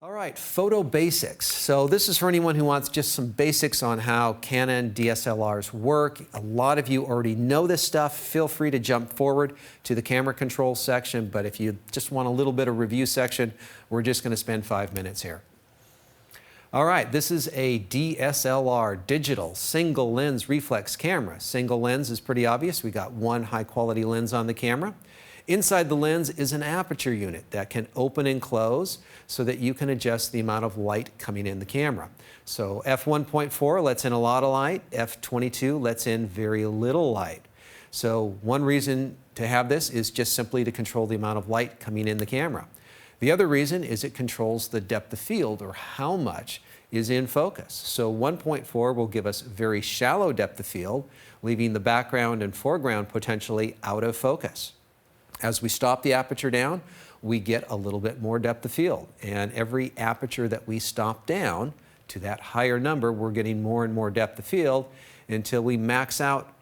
All right, photo basics. So this is for anyone who wants just some basics on how Canon DSLRs work. A lot of you already know this stuff. Feel free to jump forward to the camera control section, but if you just want a little bit of review section, we're just going to spend 5 minutes here. All right, this is a DSLR, digital single lens reflex camera. Single lens is pretty obvious. We got one high quality lens on the camera. Inside the lens is an aperture unit that can open and close so that you can adjust the amount of light coming in the camera. So f1.4 lets in a lot of light, f22 lets in very little light. So one reason to have this is just simply to control the amount of light coming in the camera. The other reason is it controls the depth of field, or how much is in focus. So 1.4 will give us very shallow depth of field, leaving the background and foreground potentially out of focus. As we stop the aperture down, we get a little bit more depth of field. And every aperture that we stop down to that higher number, we're getting more and more depth of field until we max out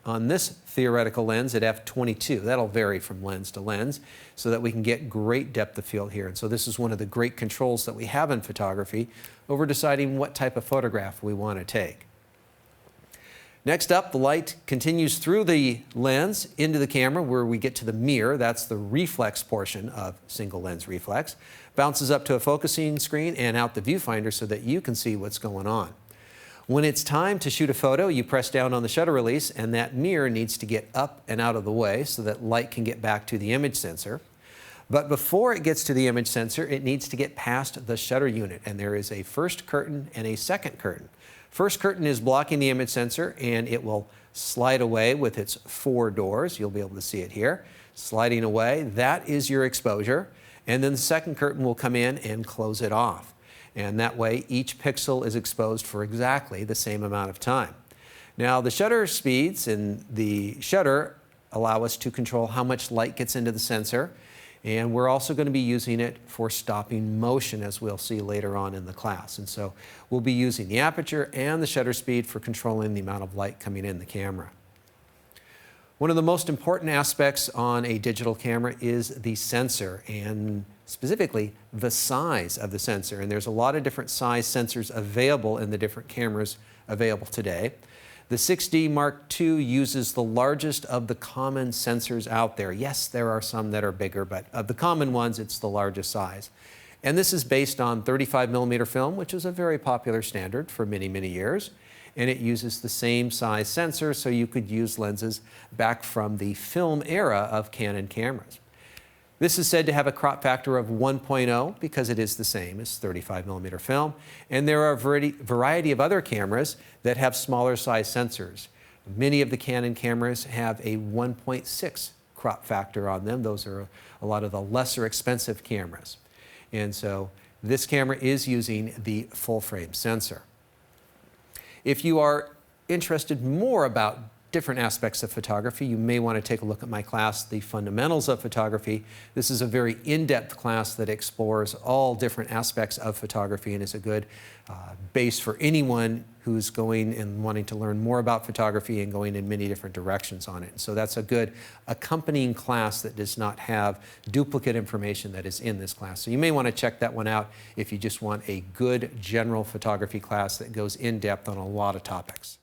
on this theoretical lens at f22. That'll vary from lens to lens so that we can get great depth of field here. And so this is one of the great controls that we have in photography over deciding what type of photograph we want to take. Next up, the light continues through the lens into the camera where we get to the mirror. That's the reflex portion of single lens reflex. Bounces up to a focusing screen and out the viewfinder so that you can see what's going on. When it's time to shoot a photo, you press down on the shutter release and that mirror needs to get up and out of the way so that light can get back to the image sensor. But before it gets to the image sensor, it needs to get past the shutter unit, and there is a first curtain and a second curtain. First curtain is blocking the image sensor, and it will slide away with its 4 doors. You'll be able to see it here. Sliding away, that is your exposure. And then the second curtain will come in and close it off. And that way, each pixel is exposed for exactly the same amount of time. Now, the shutter speeds and the shutter allow us to control how much light gets into the sensor. And we're also going to be using it for stopping motion, as we'll see later on in the class. And so we'll be using the aperture and the shutter speed for controlling the amount of light coming in the camera. One of the most important aspects on a digital camera is the sensor, and specifically the size of the sensor. And there's a lot of different size sensors available in the different cameras available today. The 6D Mark II uses the largest of the common sensors out there. Yes, there are some that are bigger, but of the common ones, it's the largest size. And this is based on 35mm film, which is a very popular standard for many, many years. And it uses the same size sensor, so you could use lenses back from the film era of Canon cameras. This is said to have a crop factor of 1.0 because it is the same as 35mm film. And there are a variety of other cameras that have smaller size sensors. Many of the Canon cameras have a 1.6 crop factor on them. Those are a lot of the lesser expensive cameras. And so this camera is using the full frame sensor. If you are interested more about different aspects of photography, you may want to take a look at my class, The Fundamentals of Photography. This is a very in-depth class that explores all different aspects of photography and is a good base for anyone who's going and wanting to learn more about photography and going in many different directions on it. So that's a good accompanying class that does not have duplicate information that is in this class. So you may want to check that one out if you just want a good general photography class that goes in depth on a lot of topics.